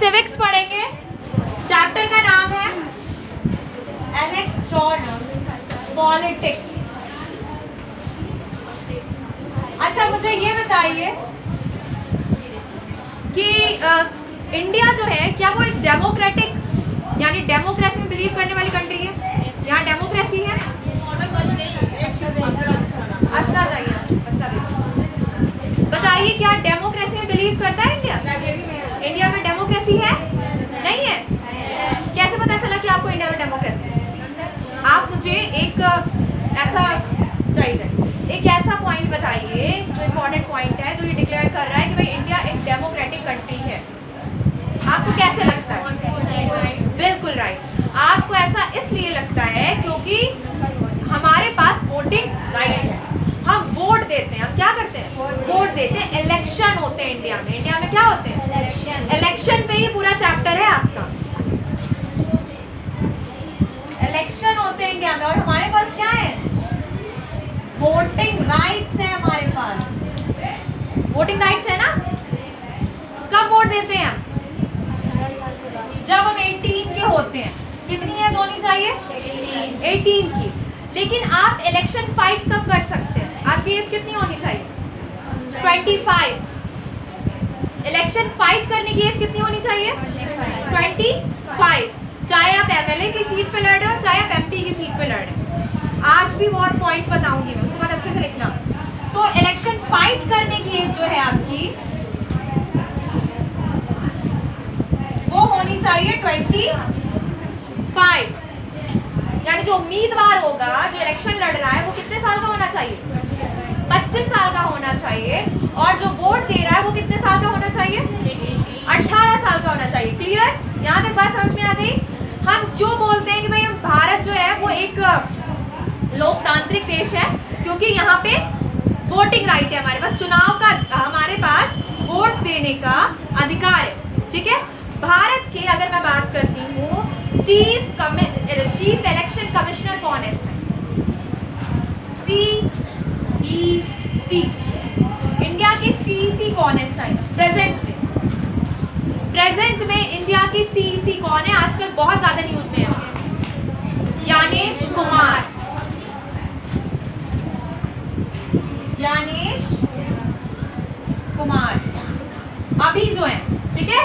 Civics पढ़ेंगे। Chapter का नाम है इलेक्ट्रॉन पॉलिटिक्स। अच्छा मुझे ये बताइए कि इंडिया जो है क्या वो एक डेमोक्रेटिक यानी डेमोक्रेसी में बिलीव करने वाली कंट्री है? यहाँ डेमोक्रेसी है? अच्छा जाइए बताइए क्या डेमोक्रेसी में बिलीव करता है इंडिया? इंडिया में डेमोक्रेसी है? नहीं है? कैसे पता चला कि आपको इंडिया में डेमोक्रेसी है? आप मुझे एक ऐसा एक ऐसा पॉइंट बताइए जो इम्पोर्टेंट पॉइंट है, जो ये डिक्लेयर कर रहा है कि भाई इंडिया एक डेमोक्रेटिक कंट्री है। आपको कैसे लगता है? बिल्कुल राइट। आपको ऐसा इसलिए लगता है क्योंकि हमारे पास वोटिंग राइट है, हम वोट देते हैं। हम क्या करते हैं? वोट देते हैं। इलेक्शन होते हैं इंडिया में। इंडिया में क्या होते हैं? इलेक्शन पे ही पूरा चैप्टर है आपका। इलेक्शन होते हैं इंडिया में और हमारे पास क्या है? वोटिंग राइट्स है हमारे पास। वोटिंग राइट्स है ना? कब वोट देते हैं हम? जब हम 18 के होते हैं। कितनी एज होनी चाहिए? 18 की। लेकिन आप इलेक्शन फाइट कब कर सकते हैं? आपकी एज कितनी होनी चाहिए? 25। इलेक्शन फाइट करने की एज कितनी होनी चाहिए? 25। चाहे आप एमएलए की सीट पे लड़ रहे हो, चाहे आप एमपी की सीट पे लड़ रहे हो। आज भी बहुत पॉइंट्स बताऊंगी मैं, उसके बाद अच्छे से लिखना। तो इलेक्शन फाइट करने की एज जो है आपकी वो होनी चाहिए 25। यानी जो उम्मीदवार होगा, जो इलेक्शन लड़ रहा है, वो कितने साल का होना चाहिए? 25 साल का होना चाहिए। और जो वोट दे रहा है वो कितने साल का होना चाहिए? 18 साल का होना चाहिए। क्लियर? यहाँ तक बात समझ में आ गई? हम क्यों बोलते हैं कि भाई हम भारत जो है वो एक लोकतांत्रिक देश है? क्योंकि यहाँ पे वोटिंग राइट है हमारे पास, चुनाव का हमारे पास वोट देने का अधिकार है। ठीक है? भारत की अगर मैं बात करती हूँ, चीफ इलेक्शन कमिश्नर कौन है? CEC। इंडिया की CEC कौन है इस टाइम प्रेजेंट में? प्रेजेंट में इंडिया की CEC कौन है? आजकल बहुत ज्यादा न्यूज में है। ज्ञानेश कुमार। ज्ञानेश कुमार अभी जो है, ठीक है,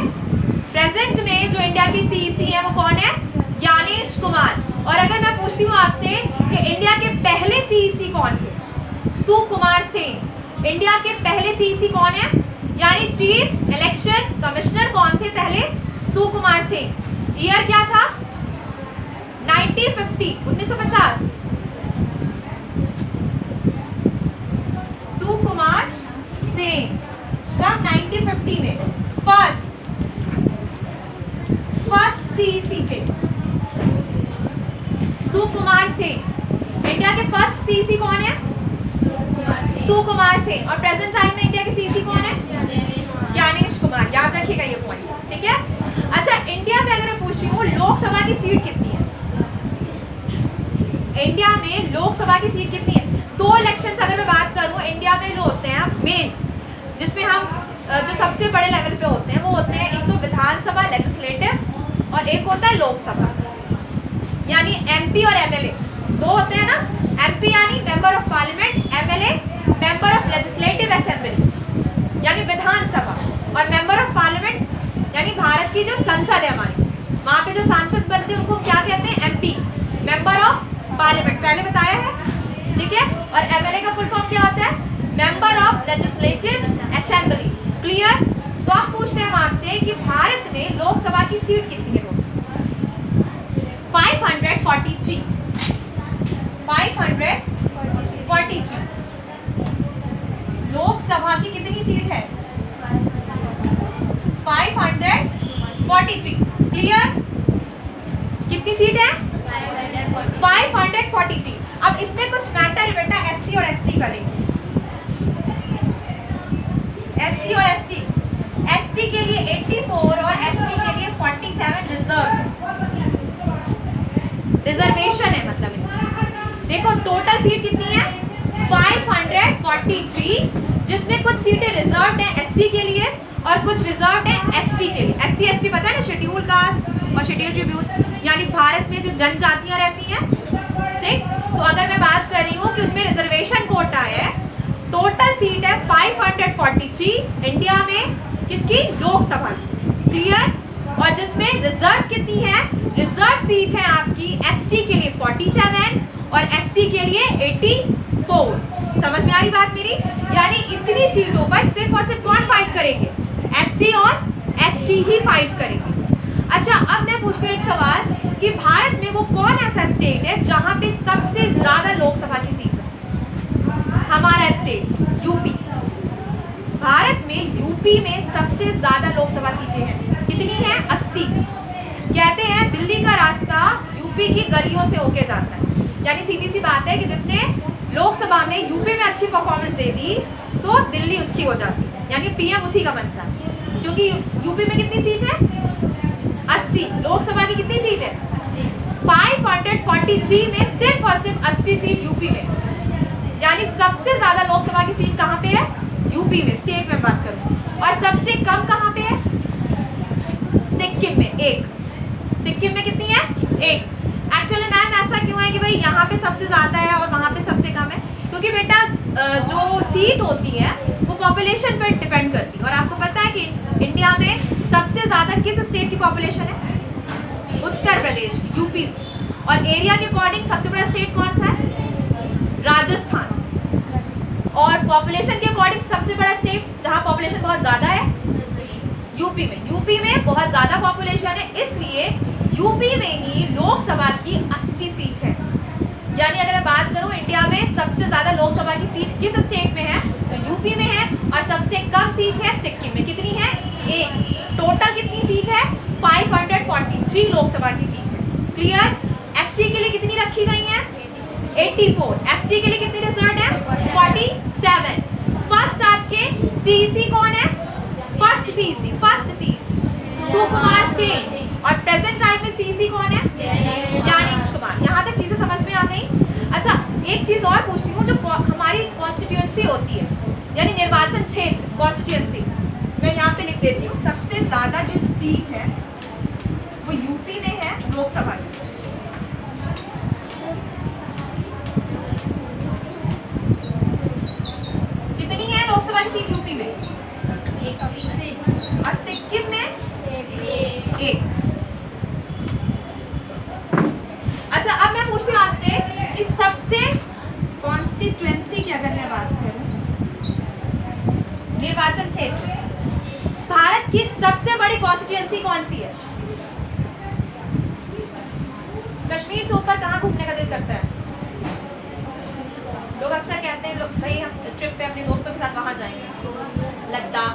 प्रेजेंट में जो इंडिया की CEC है वो कौन है? ज्ञानेश कुमार। और अगर मैं पूछती हूँ आपसे कि इंडिया के पहले CEC कौन थे? सुकुमार सेन। इंडिया के पहले CEC कौन है? यानी चीफ इलेक्शन कमिश्नर कौन थे पहले? सुकुमार सेन। ईयर क्या था? 1950। सुकुमार सेन कब? 1950 में फर्स्ट CEC थे सुकुमार सेन। इंडिया के फर्स्ट CEC कौन है? सुकुमार सेन। और प्रेजेंट टाइम में इंडिया के CEC कौन है? ज्ञानेश कुमार। याद रखिएगा ये पॉइंट। ठीक है? अच्छा, इंडिया में अगर मैं पूछती हूँ लोकसभा की सीट कितनी है? इंडिया में लोकसभा की सीट कितनी है? 2 इलेक्शन अगर मैं बात करूँ इंडिया में जो होते हैं मेन, जिसमें हम जो सबसे बड़े लेवल पे होते हैं वो होते हैं, एक तो विधानसभा लेजिस्लेटिव और एक होता है लोकसभा। यानी MP और MLA 2 होते हैं ना। MP यानी member of parliament, MLA member of legislative assembly यानी विधानसभा, और मेंबर ऑफ पार्लियामेंट यानी भारत की जो संसद है हमारी, वहाँ पे जो सांसद बनते हैं उनको क्या कहते हैं? MP member of parliament. पहले बताया है। ठीक है? और MLA का फुल फॉर्म क्या होता है? Member of legislative assembly. Clear? तो आप पूछते हैं आपसे कि भारत में लोकसभा की सीट कितनी है? 543। 543। लोकसभा की कितनी सीट है? 543। क्लियर? कितनी सीट है? 543। अब इसमें कुछ मैटर है बेटा SC और ST का। लेंगे SC और SC। SC के लिए 84 और ST के लिए 47 रिजर्वेशन है। मतलब देखो टोटल सीट कितनी है? 543, जिसमें कुछ सीटें रिजर्व्ड है SC के लिए और कुछ रिजर्व्ड है ST के लिए। SC ST पता है शेड्यूल कास्ट और शेड्यूल ट्रिब्यून, यानी भारत में जो जनजातियां रहती हैं, ठीक। तो अगर मैं बात कर रही हूँ कि उनमें रिजर्वेशन कोटा है, टोटल सीट है 543 इंडिया में, किसकी? लोकसभा की, क्लियर। और जिसमें रिजर्व कितनी है? रिजर्व सीट है आपकी एसटी के लिए 47 और एससी के लिए 84। समझ में आ रही बात मेरी? यानी इतनी सीटों पर सिर्फ और सिर्फ कौन फाइट करेंगे? एससी और एसटी ही फाइट करेंगे। अच्छा, अब मैं पूछती हूँ एक सवाल कि भारत में वो कौन ऐसा स्टेट है जहां पे सबसे ज्यादा लोकसभा की सीट है? हमारा स्टेट यूपी। भारत में यूपी में सबसे ज्यादा लोकसभा सीटें हैं। कितनी है? 80। कहते हैं दिल्ली का रास्ता यूपी की गलियों से होके जाता है, यानी सीधी सी बात है कि जिसने लोकसभा में यूपी में अच्छी परफॉर्मेंस दे दी तो दिल्ली उसकी हो जाती है, यानी पीएम उसी का बनता है। क्योंकि यूपी में कितनी सीट है? 80। लोकसभा की कितनी सीट है? 543 में सिर्फ और सिर्फ 80 सीट यूपी में, यानी सबसे ज्यादा लोकसभा की सीट कहाँ पे है? यूपी में, स्टेट में बात करूं। और सबसे कम कहाँ पे है? सिक्किम में, 1। सिक्किम में कितनी है? 1। एक्चुअली मैम ऐसा क्यों है कि भाई यहाँ पे सबसे ज्यादा है और वहाँ पे सबसे कम है? क्योंकि बेटा जो सीट होती है वो पॉपुलेशन पर डिपेंड करती है, और आपको पता है कि इंडिया में सबसे ज्यादा किस स्टेट की पॉपुलेशन है? उत्तर प्रदेश की, यूपी। और एरिया के अकॉर्डिंग सबसे बड़ा स्टेट कौन सा है? राजस्थान। और पॉपुलेशन के अकॉर्डिंग सबसे बड़ा स्टेट जहाँ पॉपुलेशन बहुत ज्यादा है? यूपी में। यूपी में बहुत ज्यादा पॉपुलेशन है, इसलिए यूपी में ही लोकसभा की 80 सीट है। यानी अगर मैं बात करूं इंडिया में सबसे ज्यादा लोकसभा की सीट किस स्टेट में है, तो यूपी में है। और सबसे कम सीट है सिक्किम में। कितनी है? 1। टोटल कितनी सीट है? 543 लोकसभा की सीट है, क्लियर। एससी के लिए कितनी रखी गई है? 84। एसटी के लिए कितनी रिजर्व है? 47। फर्स्ट आपके सीसी कौन है? फर्स्ट सीसी सुकुमार सिंह। और प्रेजेंट टाइम में सीसी कौन है? ज्ञानेश कुमार। यहाँ तक चीजें समझ में आ गई? अच्छा, एक चीज और पूछती हूँ, जो हमारी कॉन्स्टिट्यूएंसी होती है, यानी निर्वाचन क्षेत्र, कॉन्स्टिट्यूएंसी, मैं यहाँ पे लिख देती हूँ। सबसे ज्यादा जो सीट है वो यूपी में है लोकसभा की। कितनी है लोकसभा की सीट यूपी में? और सिक्किम में 1। अच्छा, अब मैं पूछती हूँ आपसे कि सबसे कॉन्स्टिट्यूएंसी की अगर मैं बात करूं, निर्वाचन क्षेत्र, भारत की सबसे बड़ी कॉन्स्टिट्यूएंसी कौन सी है? कश्मीर से ऊपर कहाँ घूमने का दिल करता है? लोग अक्सर कहते हैं भाई हम ट्रिप पे अपने दोस्तों के साथ वहां जाएंगे, लद्दाख।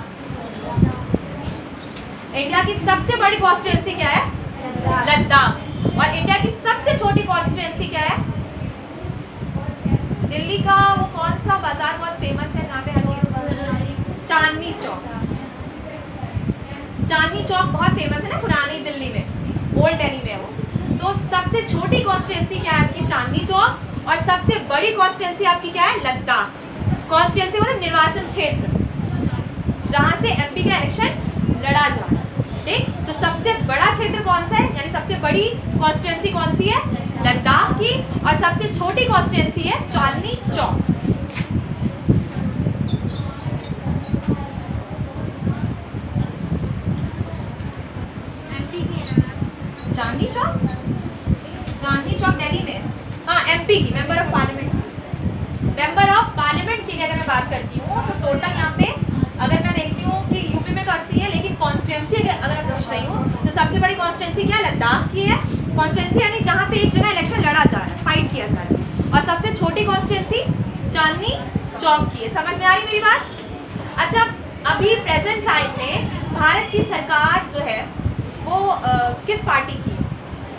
इंडिया की सबसे बड़ी कॉन्स्टिट्यूएंसी क्या है? लद्दाख। और इंडिया की सबसे छोटी कॉन्स्टिट्यूएंसी क्या है? दिल्ली का वो कौन सा बाजार बहुत फेमस है जहाँ पे हर चीज? चांदनी चौक। चांदनी चौक बहुत फेमस है ना पुरानी दिल्ली में, ओल्ड दिल्ली में वो। तो सबसे छोटी कॉन्स्टिट्यूएंसी क्या है आपकी? चांदनी चौक। और सबसे बड़ी कॉन्स्टिट्यूएंसी आपकी क्या है? लद्दाख। कॉन्स्टिट्यूएंसी मतलब निर्वाचन क्षेत्र जहां से एमपी का इलेक्शन लड़ा जा रहा है, ठीक। तो सबसे बड़ा क्षेत्र कौन सा है, यानी सबसे बड़ी कॉन्स्टिट्यूएंसी कौन सी है? लद्दाख की। और सबसे छोटी कॉन्स्टिट्यूएंसी है चांदनी चौक। चांदनी चौक, चांदनी चौक दिल्ली में। हाँ, एमपी की member of parliament. Member of parliament की अगर मैं बात करती हूँ तो टोटल यहाँ पे अगर मैं देखती हूँ कि यूपी में तो 80 है, लेकिन कॉन्स्टिट्यूएंसी अगर मैं पूछ रही हूँ तो सबसे बड़ी कॉन्स्टिट्यूएंसी क्या? लद्दाख की है। कॉन्स्टिट्यूएंसी यानी जहाँ पे एक जगह इलेक्शन लड़ा जा रहा है, फाइट किया जा रहा है। और सबसे छोटी कॉन्स्टिट्यूएंसी चांदनी चौक की है। समझ में आ रही मेरी बात? अच्छा, अभी प्रेजेंट टाइम में भारत की सरकार जो है वो किस पार्टी की है?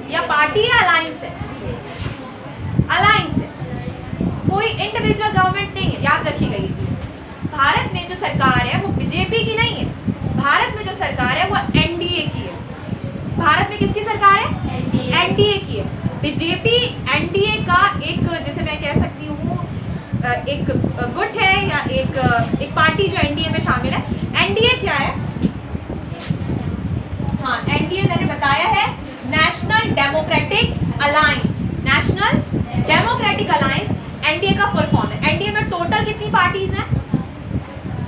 या पार्टी या अलायंस है? अलायंस है, कोई इंडिविजुअल गवर्नमेंट नहीं है, याद रखिएगा ये चीज। भारत में जो सरकार है वो बीजेपी की नहीं है, भारत में जो सरकार है वो एनडीए की है। भारत में किसकी सरकार है? एनडीए की है। बीजेपी एनडीए का एक, जैसे मैं कह सकती हूँ, एक गुट है या एक पार्टी जो एनडीए में शामिल है। एनडीए क्या है? हाँ, एनडीए बताया है national democratic alliance. National democratic alliance NDA का फुल फॉर्म है। एनडीए में टोटल कितनी पार्टीज हैं?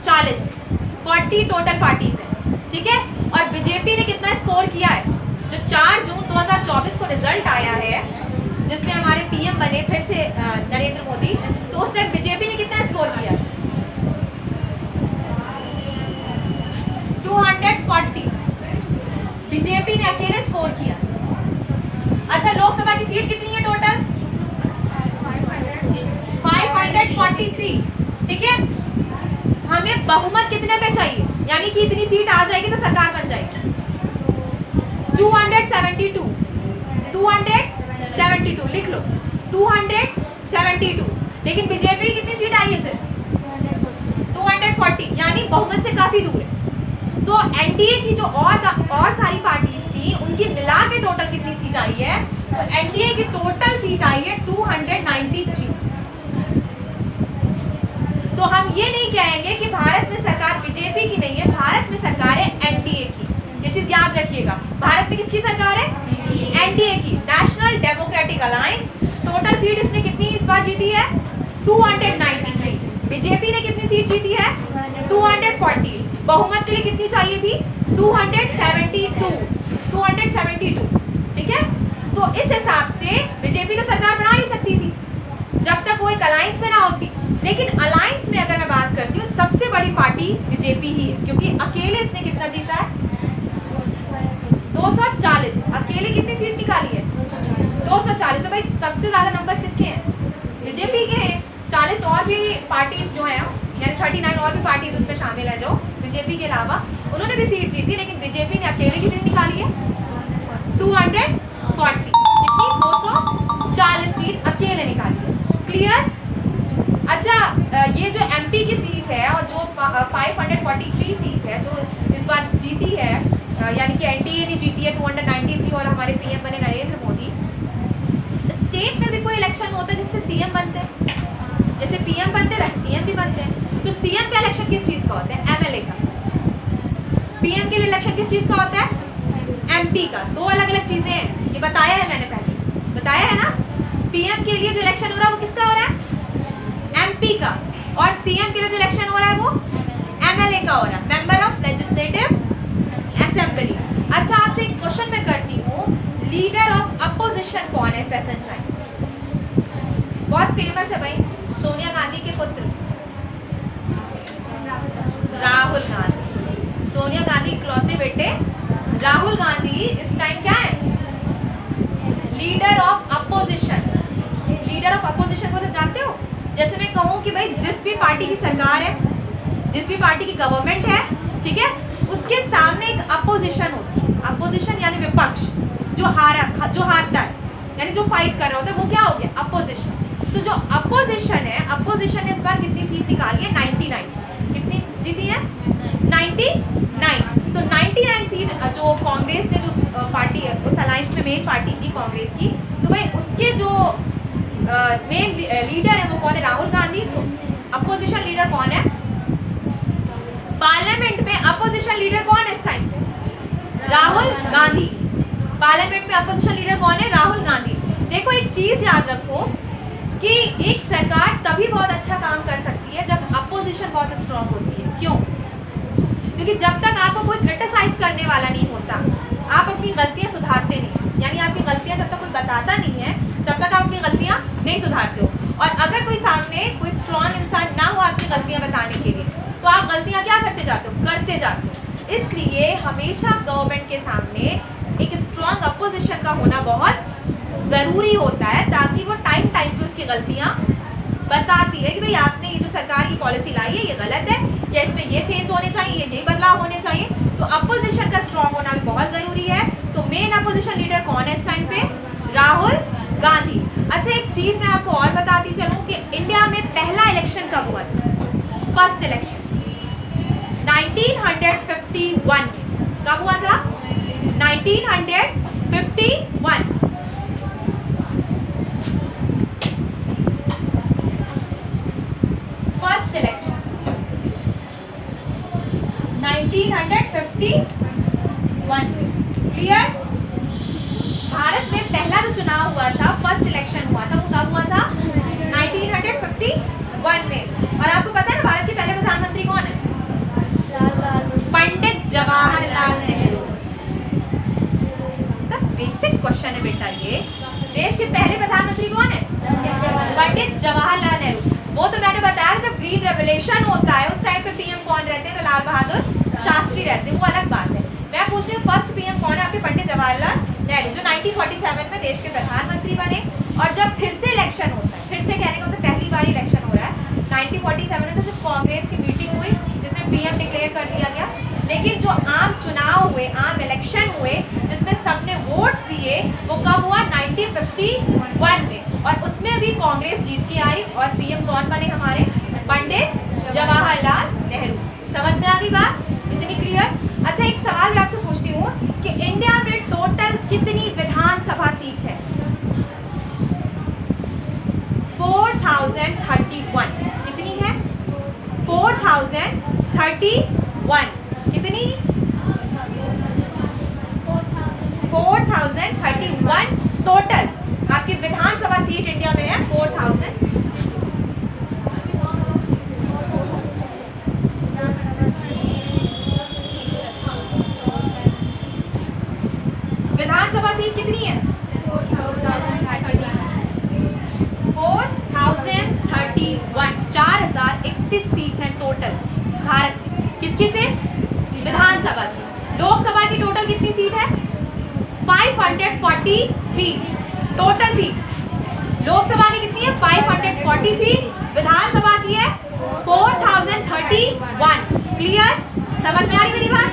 40 टोटल पार्टीज हैं, ठीक है। और बीजेपी ने कितना स्कोर किया है? जो 4 जून 2024 को रिजल्ट आया है जिसमें हमारे पीएम बने फिर से नरेंद्र मोदी, तो उस टाइम बीजेपी ने कितना स्कोर किया? 240 बीजेपी ने अकेले स्कोर किया। अच्छा, लोकसभा की सीट कितनी है टोटल? 543, ठीक है। हमें बहुमत कितने पे चाहिए? यानी कि इतनी सीट आ जाएगी तो सरकार बन जाएगी। 272 लिख लो, 272। लेकिन बीजेपी की कितनी सीट आई है सिर्फ? 240, यानी बहुमत से काफी दूर है। तो एनडीए की जो और सारी पार्टीज थी उनकी मिला के टोटल कितनी सीट आई है? तो एनडीए की टोटल सीट आई है 293। तो हम ये नहीं कहेंगे कि भारत में सरकार बीजेपी की नहीं है, भारत में सरकार है एनडीए की। ये चीज याद रखिएगा, भारत में किसकी सरकार है? एनडीए की, national democratic alliance. Total seat इसने कितनी इस बार जीती है? 293। बीजेपी ने कितनी सीट जीती है? 240। बहुमत के लिए कितनी चाहिए थी? 272, ठीक है। तो इस हिसाब से बीजेपी तो सरकार बना नहीं सकती थी जब तक वो एक अलायंस में ना होती। लेकिन अलायंस में अगर मैं बात करती हूँ, सबसे बड़ी पार्टी बीजेपी ही है, क्योंकि अकेले इसने कितना जीता है? 240। अकेले कितनी सीट निकाली है? 240। तो भाई सबसे ज्यादा नंबर्स किसके हैं? बीजेपी के हैं। 40 और भी पार्टीज जो हैं, यानी 39 और भी पार्टीज उसमें शामिल है जो बीजेपी के अलावा, उन्होंने भी सीट जीती। लेकिन बीजेपी ने अकेले कितनी निकाली है? 240। कितनी? 240 सीट अकेले निकाली है। क्लियर? अच्छा, ये जो एमपी की सीट है और जो 543 सीट है जो इस बार जीती है, यानी कि एनडीए ने जीती है 293 और हमारे पीएम बने नरेंद्र मोदी। स्टेट में भी कोई इलेक्शन होता है जिससे सीएम बनते हैं, जैसे पीएम बनते हैं वैसे सीएम भी बनते हैं। तो सीएम का इलेक्शन किस चीज का होता है? एमएलए का। पीएम के लिए इलेक्शन किस चीज का होता है? एमपी का। दो अलग अलग चीजें हैं, ये बताया है मैंने, पहले बताया है ना। पीएम के लिए जो इलेक्शन हो रहा है वो किसका हो रहा है? एमपी का। और सीएम के लिए जो इलेक्शन हो रहा है वो एमएलए का हो रहा है, मेंबर ऑफ लेजिस्लेटिव असेंबली। अच्छा, आपसे एक क्वेश्चन मैं करती हूँ, लीडर ऑफ अपोजिशन कौन है प्रेजेंट टाइम? बहुत फेमस है भाई, सोनिया गांधी के पुत्र राहुल गांधी। सोनिया गांधी इकलौते बेटे राहुल गांधी इस टाइम क्या है? Leader of opposition. Leader of opposition को तो जानते हो? जैसे मैं कहूँ कि भाई जिस भी पार्टी की सरकार है, जिस भी पार्टी की गवर्नमेंट है, ठीक है, उसके सामने एक अपोजिशन होती है। अपोजिशन यानी विपक्ष, जो हारता है, यानी जो फाइट कर रहा होता है, वो क्या हो गया? अपोजिशन। तो जो अपोजिशन है, अपोजिशन ने इस बार कितनी सीट निकाली है? 99। कितनी जीती है? 99। तो 99 सीट जो कांग्रेस ने जो पार्टी है, उस अलायंस में मेन पार्टी थी कांग्रेस की, तो भाई उसके जो मेन लीडर है वो कौन है? राहुल गांधी। तो अपोजिशन लीडर कौन है? पार्लियामेंट में अपोजिशन लीडर कौन है इस टाइम पे? राहुल गांधी। पार्लियामेंट में अपोजिशन लीडर कौन है? राहुल गांधी। देखो, एक चीज याद रखो कि एक सरकार तभी बहुत अच्छा काम कर सकती है जब अपोजिशन बहुत स्ट्रांग होती है। क्यों? क्योंकि जब तक आपको कोई क्रिटिसाइज करने वाला नहीं होता, आप अपनी गलतियां सुधारते नहीं। यानी आपकी गलतियां जब तक कोई बताता नहीं है, तब तक आप अपनी गलतियां नहीं सुधारते हो। और अगर कोई सामने कोई स्ट्रांग इंसान ना हो आपकी गलतियां बताने के लिए, तो आप गलतियां क्या करते जाते हो? करते जाते हो। इसलिए हमेशा गवर्नमेंट के सामने एक स्ट्रांग अपोजिशन का होना बहुत जरूरी होता है, ताकि वो टाइम पे उसकी गलतियां बताती है कि भाई आपने ये जो सरकार की पॉलिसी लाई है ये गलत है, या इसमें ये चेंज होने चाहिए, ये बदलाव होने चाहिए। तो अपोजिशन का स्ट्रांग होना भी बहुत जरूरी है। तो मेन अपोजिशन लीडर कौन है इस टाइम पे? राहुल गांधी। अच्छा, एक चीज मैं आपको और बताती चलूं कि इंडिया में पहला इलेक्शन कब हुआ था? First election 1951। कब हुआ था? 1951। First election 1951। क्लियर? जो चुनाव हुआ था, फर्स्ट इलेक्शन हुआ था, वो कब हुआ था? 1951 में। और आपको पता है ना भारत के पहले प्रधानमंत्री कौन है? पंडित जवाहरलाल नेहरू। बेसिक क्वेश्चन है बेटा ये। देश के पहले प्रधानमंत्री कौन है? पंडित जवाहरलाल नेहरू। वो तो मैंने बताया जब ग्रीन रेवोल्यूशन होता है उस टाइम पे पीएम कौन रहते हैं? तो लाल बहादुर शास्त्री रहते हैं, वो अलग बात है। मैं पूछ रही हूँ फर्स्ट पीएम कौन है आपके? पंडित जवाहरलाल नेहरू, जो 1947 में देश के प्रधानमंत्री बने। और जब फिर से इलेक्शन होता है, फिर से कहने का मतलब पहली बार इलेक्शन हो रहा है 1947 में, तो सिर्फ कांग्रेस की मीटिंग हुई जिसमें पीएम डिक्लेयर कर दिया गया। लेकिन जो आम चुनाव हुए, आम इलेक्शन हुए जिसमें सबने वोट्स दिए, वो कब हुआ? 1951 में। और उसमें भी कांग्रेस जीत के आई और पीएम कौन बने हमारे? पंडित जवाहरलाल नेहरू। समझ में आ गई बात? इतनी क्लियर? अच्छा, एक सवाल मैं आपसे पूछती हूँ कि इंडिया में टोटल कितनी विधानसभा सीट है? 4031। कितनी है? 4031। कितनी? 4031 टोटल आपकी विधानसभा सीट इंडिया में है। 4000 विधानसभा सीट कितनी है? 4031। 4031 सीट है टोटल भारत में। किसकी से? विधानसभा की। लोकसभा की टोटल कितनी सीट है? 543 टोटल सीट। लोकसभा की कितनी है? 543। विधानसभा की है 4031। क्लियर? समझ में आ रही मेरी बात?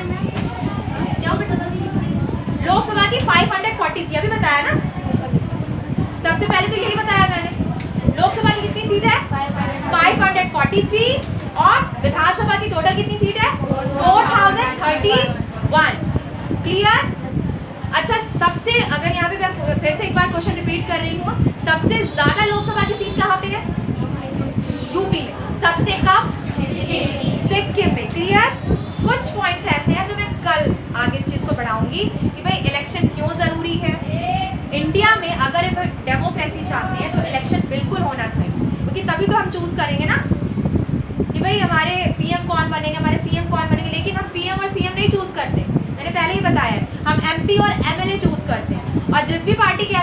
लोकसभा की 543 अभी बताया ना, सबसे पहले तो यही बताया मैंने। लोकसभा की कितनी सीट है? 543। और विधानसभा की टोटल कितनी सीट है? 4031। क्लियर? अच्छा, सबसे अगर यहाँ पे मैं फिर से एक बार क्वेश्चन रिपीट कर रही हूँ, सबसे ज्यादा लोकसभा की सीट कहाँ पे है? यूपी में। सबसे कम सिक्किम में। क्लियर? कुछ पॉइंट्स ऐसे हैं जो मैं कल आगे इस चीज को बढ़ाऊंगी कि भाई इलेक्शन क्यों जरूरी है इंडिया में। अगर डेमोक्रेसी चाहते हैं तो इलेक्शन बिल्कुल होना चाहिए, क्योंकि तभी तो हम चूज करेंगे ना कि भाई हमारे पीएम कौन बनेंगे, हमारे सीएम कौन बनेंगे। लेकिन हम पीएम और सीएम नहीं चूज करते, मैंने पहले ही बताया है। हम एमपी और एमएलए चूज करते हैं, और जिस भी पार्टी के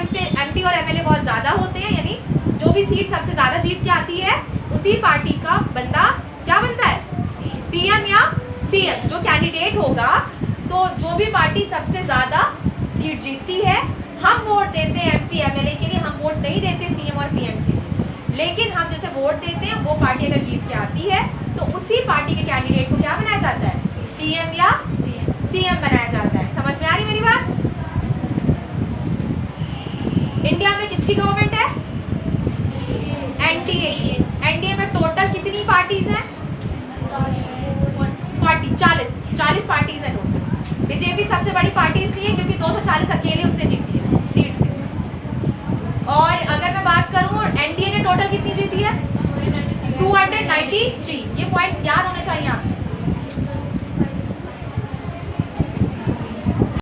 एमपी और एमएलए बहुत ज्यादा होते हैं, यानी जो भी सीट सबसे ज्यादा जीत के आती है, उसी पार्टी का बंदा क्या बनता है? पीएम या सीएम। जो कैंडिडेट होगा, तो जो भी पार्टी सबसे ज्यादा सीट जीतती है, हम वोट देते हैं एमपी एमएलए के लिए, हम वोट नहीं देते सीएम और पीएम के लिए। लेकिन हम जैसे वोट देते हैं, वो पार्टी अगर जीत के आती है तो उसी पार्टी के कैंडिडेट को क्या बनाया जाता है? पीएम या सीएम बनाया जाता है। समझ में आ रही मेरी बात? इंडिया में किसकी गवर्नमेंट है? एनडीए की। एनडीए में टोटल कितनी पार्टीज हैं? 40 पार्टीज है टोटल। बीजेपी सबसे बड़ी पार्टी इसलिए क्योंकि 240 अकेले उसने जीती है सीट। और अगर मैं बात करूं एनडीए ने टोटल कितनी जीती है? 293। ये पॉइंट्स याद होने चाहिए आपको।